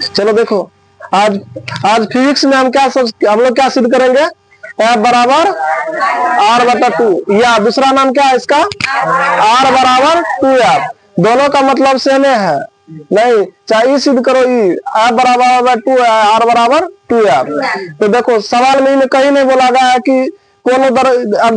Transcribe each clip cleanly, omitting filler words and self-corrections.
चलो देखो, आज आज फिजिक्स में हम लोग क्या सिद्ध करेंगे? F बराबर R बटा 2, या दूसरा नाम क्या है इसका? R बराबर 2F। दोनों का मतलब सेम है, नहीं चाहे सिद्ध करो, F बराबर 2 है, R बराबर 2F। तो देखो सवाल में कहीं नहीं बोला गया है कि कौन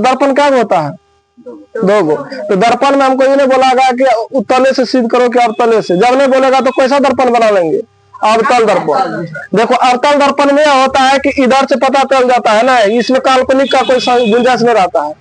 दर्पण क्या होता है? दो गो। तो दर्पण में हमको ये नहीं बोला गया कि उत्तले से सिद्ध करो कि अवतले से। जब नहीं बोलेगा तो कैसा दर्पण बना लेंगे? अवतल दर्पण। देखो अवतल दर्पण में होता है कि इधर से पता चल जाता है ना, इसमें काल्पनिक का कोई गुंजाइश नहीं रहता है।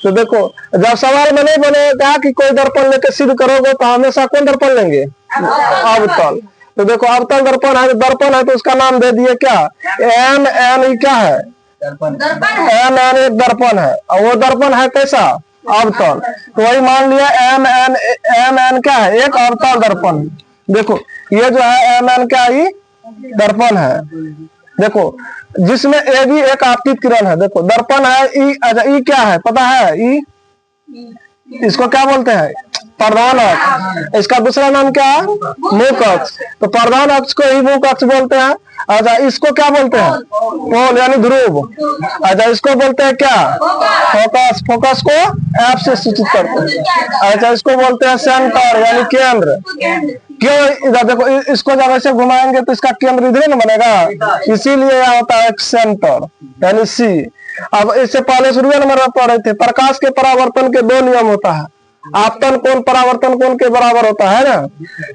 तो देखो जब सवाल में नहीं बनेगा कि कोई दर्पण लेके सिद्ध करोगे तो हमेशा कौन दर्पण लेंगे? अवतल। तो देखो अवतल दर्पण है तो उसका नाम दे दिए क्या? M N. क्या है? एम एन एक दर्पण है, और वो दर्पण है कैसा? अवतल। तो वही मान लिया एम एन क्या है? एक अवतल दर्पण। देखो ये जो है एम एन क्या है? दर्पण है। देखो जिसमें ए भी एक आपतित किरण है। देखो दर्पण है ई। अच्छा ई क्या है पता है? ई इसको क्या बोलते हैं? प्रधान अक्ष। इसका दूसरा नाम क्या है? मुख अक्ष। तो प्रधान अक्ष को ही मुख अक्ष बोलते हैं। अच्छा इसको क्या बोलते हैं? पोल यानी ध्रुव। अच्छा इसको बोलते हैं क्या? फोकस। फोकस को एफ से सूचित करते हैं। अच्छा इसको बोलते हैं सेंटर यानी केंद्र। क्यों? इधर देखो, इसको जब ऐसे घुमाएंगे तो इसका केंद्र इधर ना बनेगा, इसीलिए यहाँ होता है सेंटर यानी सी। अब इससे पहले शुरू नंबर पर पढ़े थे, प्रकाश के परावर्तन के दो नियम होता है। आपतन कोण परावर्तन कोण के बराबर होता है ना।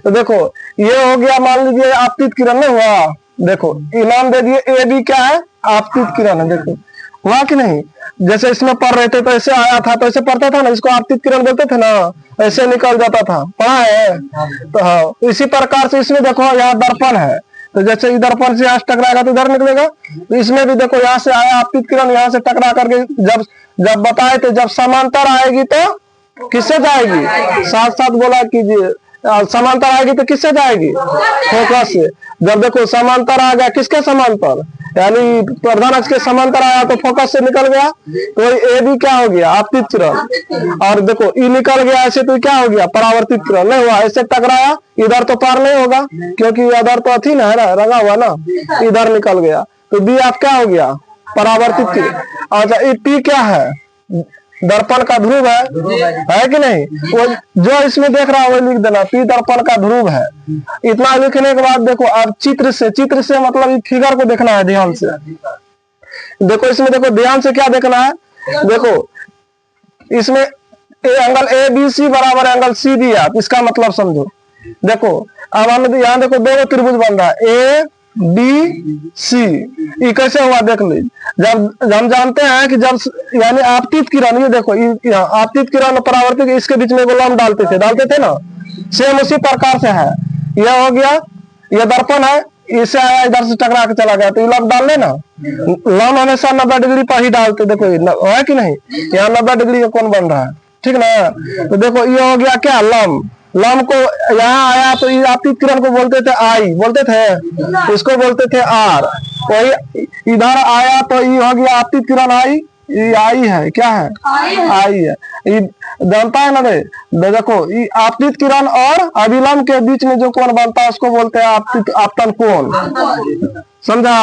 तो देखो ये हो गया, मान लीजिए आपतित किरण में हुआ। देखो इनाम दे दिए ए बी क्या है? आपतित किरण है। देखो हुआ कि नहीं? जैसे इसमें पढ़ रहे थे तो ऐसे आया था, तो ऐसे पढ़ता था ना, इसको आपतित किरण बोलते थे ना, ऐसे निकल जाता था। पढ़ा है? तो हाँ, इसी प्रकार से इसमें देखो यहाँ दर्पण है, तो जैसे इधर दर्पण से यहाँ से टकराएगा तो इधर निकलेगा। तो इसमें भी देखो यहाँ से आया आपतित किरण, यहाँ से टकरा करके जब बताए थे जब समांतर आएगी तो किससे जाएगी? साथ साथ बोला कीजिए, समांतर आएगी तो किससे जाएगी? फोकस से। जब देखो समांतर आ गया, किसके समांतर? यानी प्रधान अक्ष के समांतर आया तो फोकस से निकल गया, तो ए भी क्या हो गया? आपतित किरण। और देखो ई निकल गया ऐसे, तो क्या हो गया? परावर्तित किरण। नहीं हुआ, ऐसे टकराया, इधर तो पार नहीं होगा क्योंकि इधर तो अथी ना है ना, रंगा हुआ ना, इधर निकल गया। तो बी आप क्या हो गया? परावर्तित किरण। अच्छा ई पी क्या है? दर्पण का ध्रुव है कि नहीं? वो जो इसमें देख रहा है वो लिख देना, पी दर्पण का ध्रुव है। इतना लिखने के बाद देखो अब चित्र से मतलब फिगर को देखना है ध्यान से। देखो इसमें देखो ध्यान से क्या देखना है? देखो इसमें एंगल ए बी सी बराबर एंगल सी डी। आप इसका मतलब समझो। देखो अब हम यहाँ देखो दो त्रिभुज बन रहा है, ए बी सी। ये कैसे हुआ देख लीजिए। जब हम जानते हैं कि जब यानी आपतित किरण, ये देखो आपतित किरण परावर्तित, इसके बीच में लंब डालते थे ना, सेम उसी प्रकार से है। यह हो गया, ये दर्पण है, इससे आया इधर से टकरा के चला गया, तो ये लंब डाल लेना। लंब हमेशा 90 डिग्री पर ही डालते। देखो है कि नहीं? यहाँ 90 डिग्री का कोण बन रहा है, ठीक ना। तो देखो ये हो गया क्या? लंब। लंब को यहाँ आया तो आपतित किरण को बोलते थे आई, बोलते थे, इसको बोलते थे आर। वही इधर आया तो ये हो गया आपतित किरण आई, ये आई है, क्या है? आई है। ये जानता है ना रे? देखो ये आपतित किरण और अभिलंब के बीच में जो कोण बनता है उसको बोलते हैं आपतन कोण, समझा।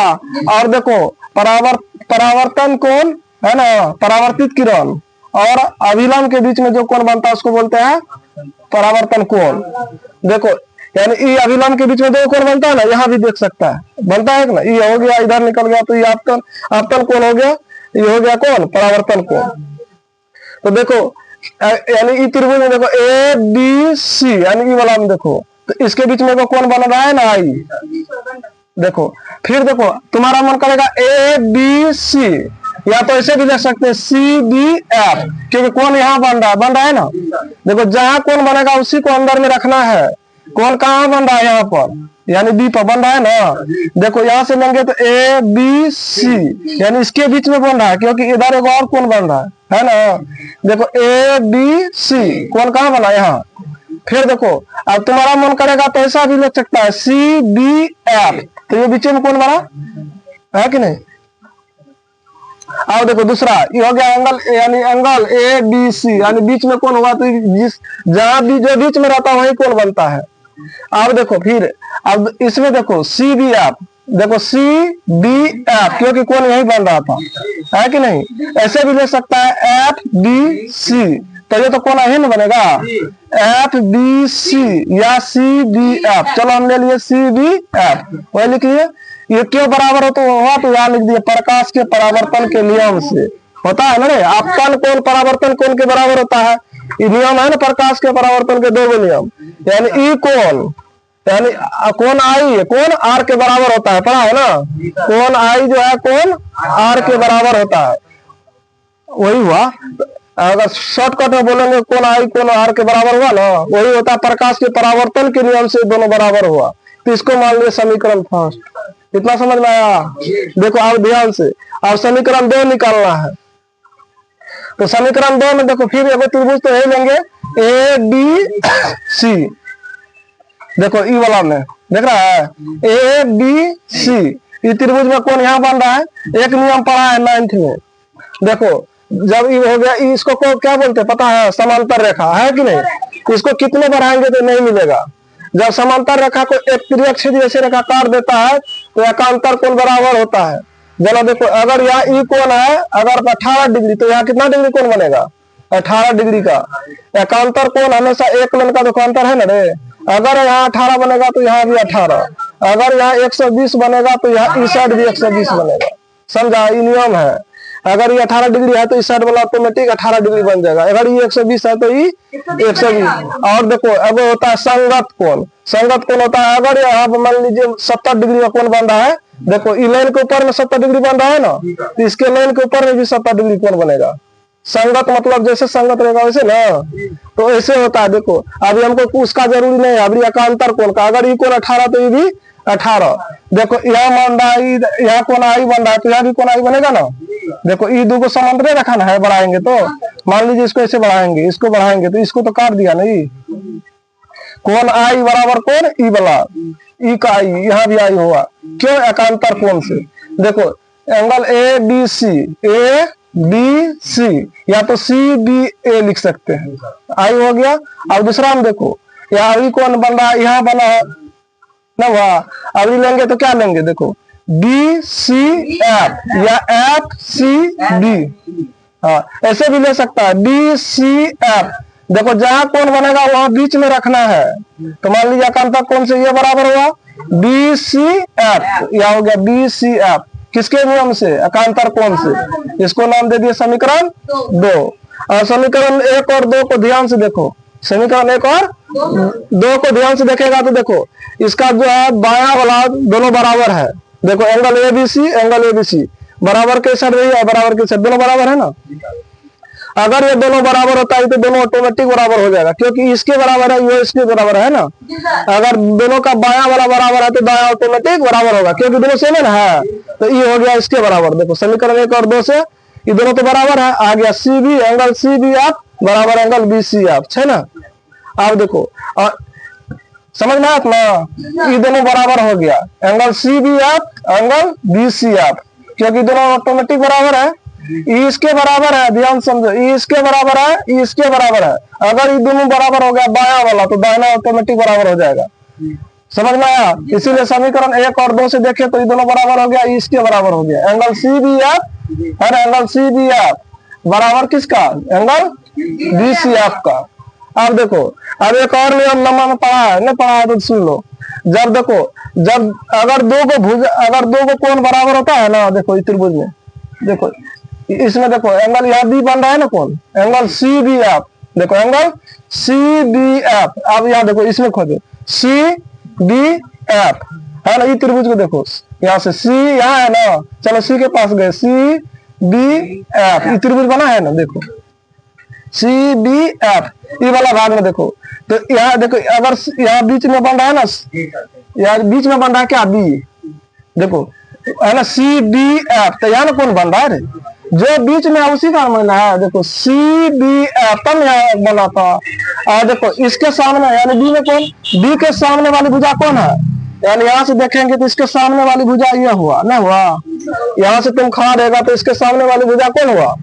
और देखो परावर्तन कोण है ना, परावर्तित किरण और अभिलंब के बीच में जो कोण बनता है उसको बोलते हैं परावर्तन कोण। देखो यानी ये अभिलंब के बीच में दो कोण बनता है ना, यहाँ भी देख सकता है, बनता है ना। ये हो गया, इधर निकल गया तो ये आपतन कोण हो गया, ये हो गया कौन? परावर्तन कोण। तो देखो यानी त्रिभुज में देखो ए बी सी, यानी ये वाला में देखो, तो इसके बीच में कौन बन रहा है ना? आई। देखो फिर देखो तुम्हारा मन करेगा ए बी सी, या तो ऐसे भी लिख सकते हैं सी बी एफ, क्योंकि कौन यहाँ बन रहा है ना। देखो जहां कौन बनेगा उसी को अंदर में रखना है। कौन कहाँ बन रहा है? यहाँ पर, यानी बी पर बन रहा है ना। देखो यहाँ से लेंगे तो ए बी सी, यानी इसके बीच में बन रहा है क्योंकि इधर एक और कौन बन रहा है ना। देखो ए बी सी, कौन कहाँ बना? यहाँ। फिर देखो अब तुम्हारा मन करेगा तो ऐसा भी लिख सकता है सी बी एफ, तो ये बीच में कौन बना है कि नहीं? अब देखो दूसरा ये हो गया एंगल, यानी एंगल ए बी सी, यानी बीच में कौन होगा? तो जिस जहां भी जो बीच में रहता है वही कौन बनता है। अब देखो फिर अब इसमें देखो सी बी एफ, देखो सी डी एफ, क्योंकि कौन यही बन रहा था, है कि नहीं। ऐसे भी ले सकता है एफ बी सी, तो ये तो कौन ही ना बनेगा, एफ बी सी या सी बी एफ। चलो हम ले लिए सी बी एफ, वही लिखिए। ये क्यों बराबर हो तो हुआ, तो यहाँ लिख दिया प्रकाश के परावर्तन के नियम से होता है ना रे। आपतन कोण परावर्तन कोण के बराबर होता है, ये नियम है ना प्रकाश के परावर्तन के दो नियम, यानी ई कोण, यानी कोण आई है, कोण आर के बराबर होता है, पढ़ा है ना। कोण आई जो है कोण आर के बराबर होता है, वही हुआ। अगर शॉर्टकट में बोलेंगे कोण आई कोण आर के बराबर हुआ ना, वही होता है प्रकाश के परावर्तन के नियम से दोनों बराबर हुआ। तो इसको मान लिया समीकरण फर्स्ट। इतना समझ में आया। देखो आप ध्यान से, अब समीकरण 2 निकालना है। तो समीकरण 2 में देखो फिर एगो त्रिभुज तो यही लेंगे ए बी सी, देखो ई वाला में देख रहा है ए बी सी, ई त्रिभुज में कौन यहाँ बन रहा है, एक नियम पढ़ा है 9th में। देखो जब ई हो गया, इसको क्या बोलते हैं पता है, समांतर रेखा, है कि नहीं। इसको कितने बढ़ाएंगे तो नहीं मिलेगा। जब समांतर रेखा को एक त्रिअक्षीय जैसे रेखा काट देता है तो एकांतर कोण बराबर होता है। जरा देखो अगर यहाँ ई कोण है, अगर 18 डिग्री, तो यहाँ कितना डिग्री कोण बनेगा, 18 डिग्री का। एकांतर कोण हमेशा एक लेन का देखो अंतर है ना रे। अगर यहाँ 18 बनेगा तो यहाँ भी 18, अगर यहाँ 120 बनेगा तो यहाँ इस साइड भी 120 बनेगा। समझा, ये नियम है। अगर ये 18 डिग्री है तो इस साइड वाला ऑटोमेटिक 18 डिग्री बन जाएगा। अगर ये 120 है तो ये 120। और देखो अब होता है संगत कोण, संगत कोण होता है अगर यहाँ मान लीजिए 70 डिग्री का कोण बन रहा है, देखो ई लाइन के ऊपर में 70 डिग्री बन रहा है ना, तो इसके लाइन के ऊपर में भी 70 डिग्री कोण बनेगा। संगत मतलब जैसे संगत रहेगा वैसे ना, तो ऐसे होता है। देखो अभी हमको उसका जरूरी नहीं है, अभी एकांतर कोण का, अगर ये कोण 18 तो ये भी 18। देखो यहाँ मान रहा है, यहाँ कोण आई बन रहा है तो यहाँ भी कोण आई बनेगा ना। देखो ये दो को समांतर रखना है, बढ़ाएंगे तो मान लीजिए इसको ऐसे बढ़ाएंगे, इसको बढ़ाएंगे तो इसको तो काट दिया नहीं। कोण आई बराबर कोण ई वाला, ई का आई, यहाँ भी आई हुआ, क्यों, एकांतर कोण से। देखो angle A B C, A B C, या तो सी बी ए लिख सकते हैं, आई हो गया। अब दूसरा में देखो यहाँ भी कौन बन रहा है, यहाँ बना है ना, वह अभी लेंगे तो क्या लेंगे, देखो बी सी एफ या एफ सी बी, हाँ ऐसे भी ले सकता है बी सी एफ। देखो जहां कौन बनेगा वहां बीच में रखना है, तो मान लीजिए एकांतर कोण से ये बराबर हुआ बी सी एफ, या हो गया बी सी एफ, किसके नियम से, एकांतर कोण से। इसको नाम दे दिए समीकरण 2। और समीकरण 1 और 2 को ध्यान से देखो, समीकरण 1 और 2 को ध्यान से देखेगा तो देखो इसका जो है बायां वाला दोनों बराबर है। देखो angle A B C, angle A B C बराबर के साइड रही है, बराबर के साइड दोनों बराबर है ना। अगर ये दोनों बराबर होता है तो दोनों ऑटोमेटिक बराबर हो जाएगा, क्योंकि इसके बराबर है ये इसके बराबर है ना। अगर दोनों का बायां वाला बराबर है तो दायां ऑटोमेटिक बराबर होगा, क्योंकि दोनों सेम है ना, तो ये हो गया इसके बराबर। देखो समीकरण 1 और 2 से ये दोनों तो बराबर है, आ गया C B, angle C B F बराबर एंगल बी सी एफ, है ना। अब देखो और समझ में आया ना, ये दोनों बराबर हो गया, angle C B F angle B C F, क्योंकि दोनों ऑटोमेटिक बराबर है। इसके बराबर है, ध्यान समझो, इसके बराबर है, इसके बराबर है। अगर ये दोनों बराबर हो गया बायां वाला तो दाहिना ऑटोमेटिक बराबर हो जाएगा। समझ में आया। इसीलिए समीकरण 1 और 2 से देखे तो ये दोनों बराबर हो गया, इसके बराबर हो गया। एंगल सी बी एफ है, एंगल सी बी एफ बराबर किसका, एंगल बी सी एफ का। अब देखो अब एक और नियम नंबर में पढ़ा है, नहीं पढ़ा है तो सुन लो। जब देखो जब अगर दो को कोण बराबर होता है ना, देखो इस त्रिभुज में देखो इसमें देखो एंगल यहाँ बी बन रहा है ना, कौन, एंगल सी बी एफ। देखो एंगल सी बी एफ, अब यहाँ देखो इसमें खोजो सी बी एफ है ना। ये त्रिभुज को देखो यहाँ से सी यहाँ है ना, चलो सी के पास गए, सी बी एफ, ये त्रिभुज बना है ना, देखो सी बी एफ, ये वाला भाग में देखो। तो यहाँ देखो अगर यहाँ बीच में बन रहा है ना, यहाँ बीच में बन रहा है क्या, बी, देखो है ना सी बी एफ, तो यहाँ ना कौन बन रहा है रे, जो बीच में उसी का मानना है। देखो सी बी एफ तब यहाँ बना था। और देखो इसके सामने यानी बी में कौन, बी के सामने वाली भुजा कौन है, यानी यहाँ से देखेंगे तो इसके सामने वाली भुजा ये हुआ ना, हुआ यहाँ से तुम खड़ा रहेगा तो इसके सामने वाली भुजा कौन हुआ,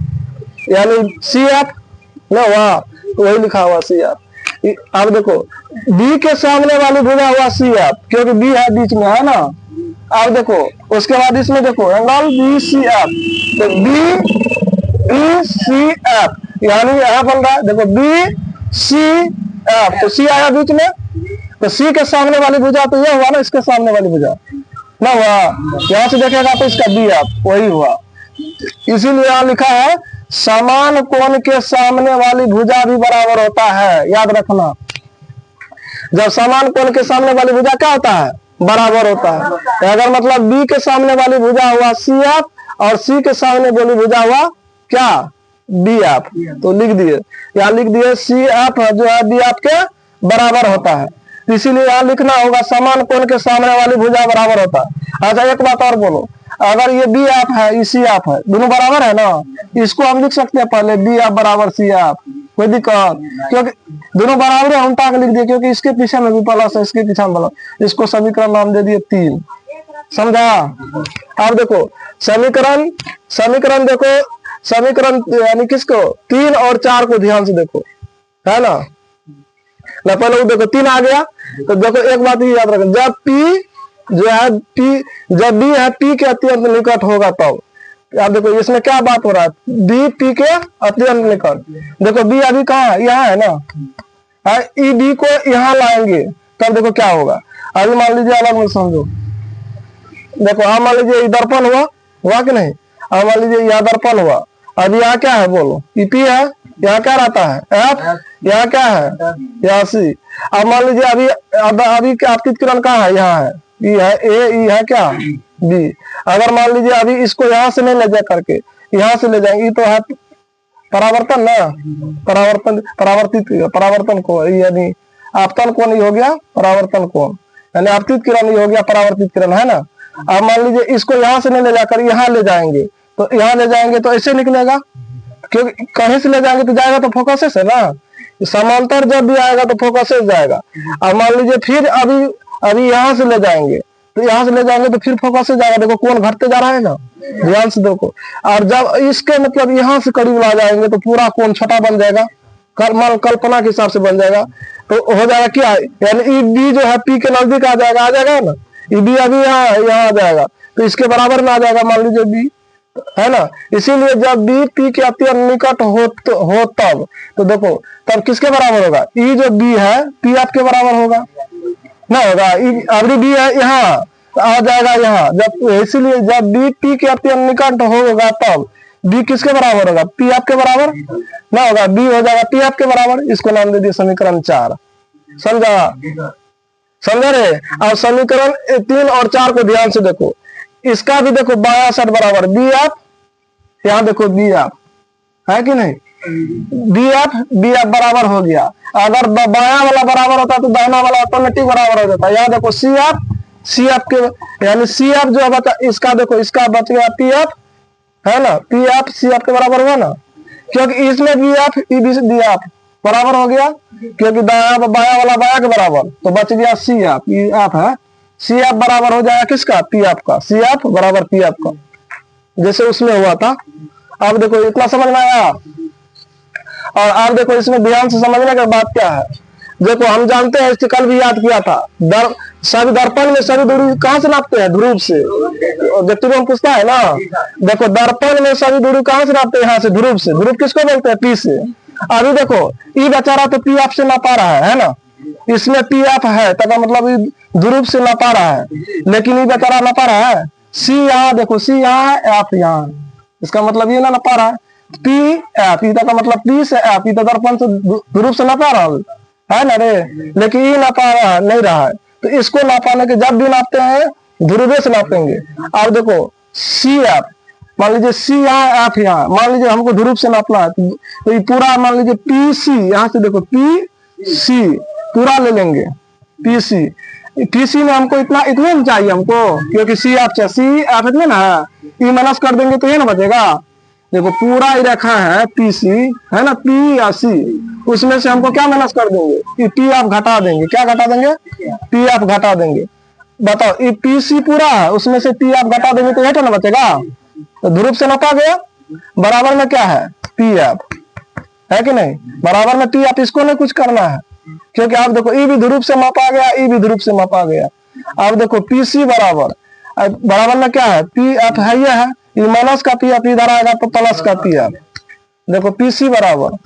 यानी सी एफ ना, हुआ तो वही लिखा हुआ सी एफ। अब देखो बी के सामने वाली भुजा हुआ सी एफ, क्योंकि बी है बीच में, है ना। अब देखो उसके बाद इसमें देखो एंगल बी सी एफ, तो बी सी एफ, यानी यहां बन रहा है देखो बी सी एफ, तो सी आया बीच में, तो सी के सामने वाली भुजा तो यह हुआ ना, इसके सामने वाली भुजा ना हुआ, यहां से देखेगा तो इसका बी एफ वही हुआ। इसीलिए यहां लिखा है समान कोण के सामने वाली भुजा भी बराबर होता है, याद रखना। जब समान कोण के सामने वाली भुजा क्या होता है, बराबर होता है। तो अगर मतलब बी के सामने वाली भुजा हुआ सी एफ और सी के सामने वाली भुजा हुआ क्या, बी एफ, तो लिख दिए, यहाँ लिख दिए सी एफ जो है बी एफ के बराबर होता है। इसीलिए यहाँ लिखना होगा समान कोण के सामने वाली भुजा बराबर होता है। अच्छा एक बात और बोलो, अगर ये बी एफ है, ये सी एफ है, दोनों बराबर है ना, इसको हम लिख सकते हैं पहले बी एफ बराबर सी एफ, कोई दिक्कत, क्योंकि दोनों बराबर है, उल्टा के लिख दिए, क्योंकि इसके पीछे में भी प्लस है, इसके पीछे में प्लस, इसको समीकरण नाम दे दिए 3, समझा। अब देखो समीकरण, समीकरण देखो, समीकरण यानी किसको, 3 और 4 को ध्यान से देखो, है ना। पहले वो देखो 3 आ गया, तो देखो एक बात ही याद रखना, जब पी जो है पी, जब बी है पी के अत्यंत निकट होगा तब, आप देखो इसमें क्या बात हो रहा है, बी पी के अत्यंत निकट, देखो बी अभी कहाँ है, यहाँ है ना, ई बी को यहाँ लाएंगे तब देखो क्या होगा। अभी मान लीजिए अलग में समझो, देखो आप मान लीजिए दर्पण हुआ कि नहीं, अब मान लीजिए यहाँ दर्पण हुआ, अभी यहाँ क्या है बोलो, ई पी है, यहाँ क्या रहता है एफ, यहाँ क्या है, यहाँ सी। अब मान लीजिए अभी अभी आपतित किरण कहाँ है, यहाँ है, ई है ए, ई है क्या बी। अगर मान लीजिए अभी इसको यहाँ से नहीं ले जा करके यहाँ से ले जाएंगे, तो है परावर्तन ना, परावर्तन परावर्तित परावर्तन को, यानी आपतन कोण ही हो गया परावर्तन कोण, यानी आपतित किरण ही हो गया परावर्तित किरण, है ना। अब मान लीजिए इसको यहाँ से नहीं ले जाकर यहाँ ले जाएंगे, तो यहाँ ले जाएंगे तो ऐसे निकलेगा, क्योंकि कहीं से ले जाएंगे तो जाएगा तो फोकस से ना, समांतर जब भी आएगा तो फोकस से जाएगा। अब मान लीजिए फिर अभी यहाँ से ले जाएंगे, तो यहाँ से ले जाएंगे तो फिर फोकस से जाएगा, देखो कौन घटते जा रहा है ना, ध्यान से देखो। और जब इसके मतलब यहाँ से करीब ला जाएंगे तो पूरा कोण छोटा बन जाएगा, कल्पना के हिसाब से बन जाएगा, तो हो जाएगा क्या, यानी ई बी जो है पी के नजदीक आ जाएगा ना, ई बी अभी यहाँ आ जाएगा, तो इसके बराबर में आ जाएगा मान लीजिए बी, है ना। इसीलिए जब बी पी के अत्यंत निकट हो तब, तो देखो तब किसके बराबर होगा, ई जो बी है पी एफ के बराबर होगा ना, होगा अभी बी है यहाँ आ जाएगा यहाँ, जब इसीलिए जब बी पी के अत्यंत निकट होगा तब बी किसके बराबर होगा, पी एफ के बराबर ना होगा, बी हो जाएगा पी एफ के बराबर। इसको नाम दे दिए समीकरण 4, समझा रे। अब समीकरण 3 और 4 को ध्यान से देखो, इसका भी देखो बाया साइड बराबर बी एफ, यहाँ देखो बी एफ है कि नहीं, बी एफ बराबर हो गया। अगर बाया वाला बराबर होता तो दाहिना वाला ऑटोमेटिक बराबर हो जाता। यहाँ देखो सी एफ के, यानी सी एफ जो बचा, इसका देखो इसका बच गया पी एफ, है ना, पी एफ सी एफ के बराबर हुआ ना, क्योंकि इसमें B F E B F बराबर हो गया, क्योंकि बाया वाला बाया के बराबर, तो बच गया सी एफ, ई एफ है, सी एफ बराबर हो जाएगा किसका, पी एफ का, सी एफ बराबर पी एफ का, जैसे उसमें हुआ था। अब देखो इतना समझ में आया। और आप देखो इसमें ध्यान से समझने की बात क्या है, देखो हम जानते हैं, इससे कल भी याद किया था, सभी दर्पण में सभी दूरी कहाँ से नापते हैं, ध्रुव से, व्यक्ति में पूछता है ना, देखो दर्पण में सभी दूरी कहाँ से नापते हैं, यहाँ से ध्रुव से, ध्रुव किसको बोलते हैं, पी से। अभी देखो ई बेचारा तो पी एफ से नापा रहा है ना, इसमें पी एफ है तो मतलब ध्रुव से नापा रहा है, लेकिन ई बेचारा नापा रहा है सी, यहाँ देखो सी यहाँ है, एफ यहाँ, इसका मतलब ये ना नापा रहा है पी एफ, ई का मतलब पी से एफ, ई दर्पण से ध्रुव से नापा रहा है ना रे, लेकिन ई नापा रहा नहीं रहा है, तो इसको नापाने के जब भी नापते हैं ध्रुवे से नापेंगे। अब देखो सी एफ, मान लीजिए सी यहाँ एफ यहाँ, मान लीजिए हमको ध्रुव से नापना है, तो ये पूरा मान लीजिए पी सी, यहाँ से देखो पी सी पूरा ले लेंगे, पी सी में हमको इतना चाहिए हमको, क्योंकि सी एफ चाहिए, सी एफ इतने ना है, ई माइनस कर देंगे तो ये ना बचेगा, देखो पूरा ही रखा है पी सी, है ना, पी या सी, उसमें से हमको क्या माइनस कर देंगे, पी एफ घटा देंगे, क्या घटा देंगे, पी एफ घटा देंगे। बताओ ये पी सी पूरा है, उसमें से पी एफ घटा देंगे तो ये ना बचेगा, तो ध्रुव से नापा गया, बराबर में क्या है पी एफ, है कि नहीं, बराबर में पी एफ, इसको नहीं कुछ करना है, क्योंकि आप देखो ई भी ध्रुव से मापा गया, ई भी ध्रुव से मापा गया। अब देखो पी सी बराबर, बराबर में क्या है, पी एफ है, ये है, ये माइनस का पी एफ इधर आएगा तो प्लस का पी एफ। देखो पी सी बराबर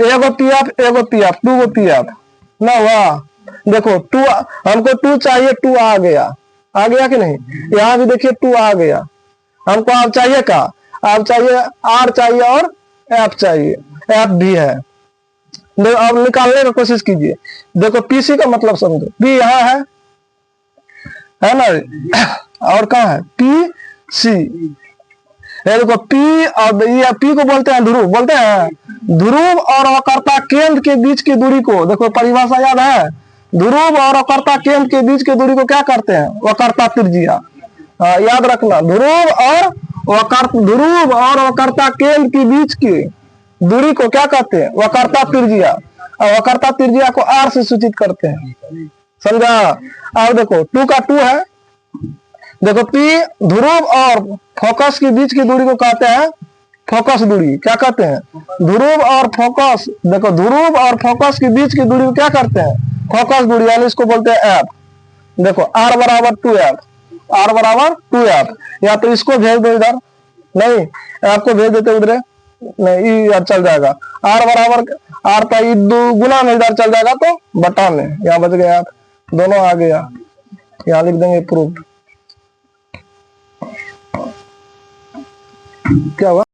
एगो पी एफ, एगो पी एफ, 2 गो पी एफ ना हुआ। देखो 2, हमको 2 चाहिए, 2 आ गया कि नहीं। यहाँ भी देखिए 2 आ गया। हमको अब चाहिए का, अब चाहिए आर चाहिए और एफ चाहिए, एफ भी है। देखो अब निकालने की कोशिश कीजिए। देखो पीसी का मतलब समझो, पी यहाँ है ना, और कहाँ है पी सी। देखो पी और ये पी को बोलते हैं ध्रुव, बोलते हैं ध्रुव और वक्रता केंद्र के बीच की दूरी को, देखो परिभाषा याद है, ध्रुव और वक्रता केंद्र के बीच की दूरी को क्या करते हैं, वक्रता त्रिज्या। याद रखना, ध्रुव और वक्रता केंद्र के बीच की दूरी को क्या कहते हैं, वक्रता त्रिज्या। और वक्रता त्रिज्या को आर से सूचित करते हैं, समझा। अब देखो 2 का 2 है। देखो पी ध्रुव और फोकस के बीच की दूरी को कहते हैं फोकस दूरी, क्या कहते हैं, ध्रुव और फोकस। देखो ध्रुव और फोकस के बीच की दूरी को क्या करते हैं, फोकस दूरी, यानी इसको बोलते हैं एफ। देखो आर बराबर 2f, आर बराबर 2f। या तो इसको भेज दो इधर, नहीं आपको भेज देते उधर, नहीं यार चल जाएगा। आर बराबर आर का ई 2 गुना में इधर चल जाएगा तो बटा में, यहाँ बच गया आप, दोनों आ गया। यहाँ लिख देंगे प्रूफ। क्या हुआ।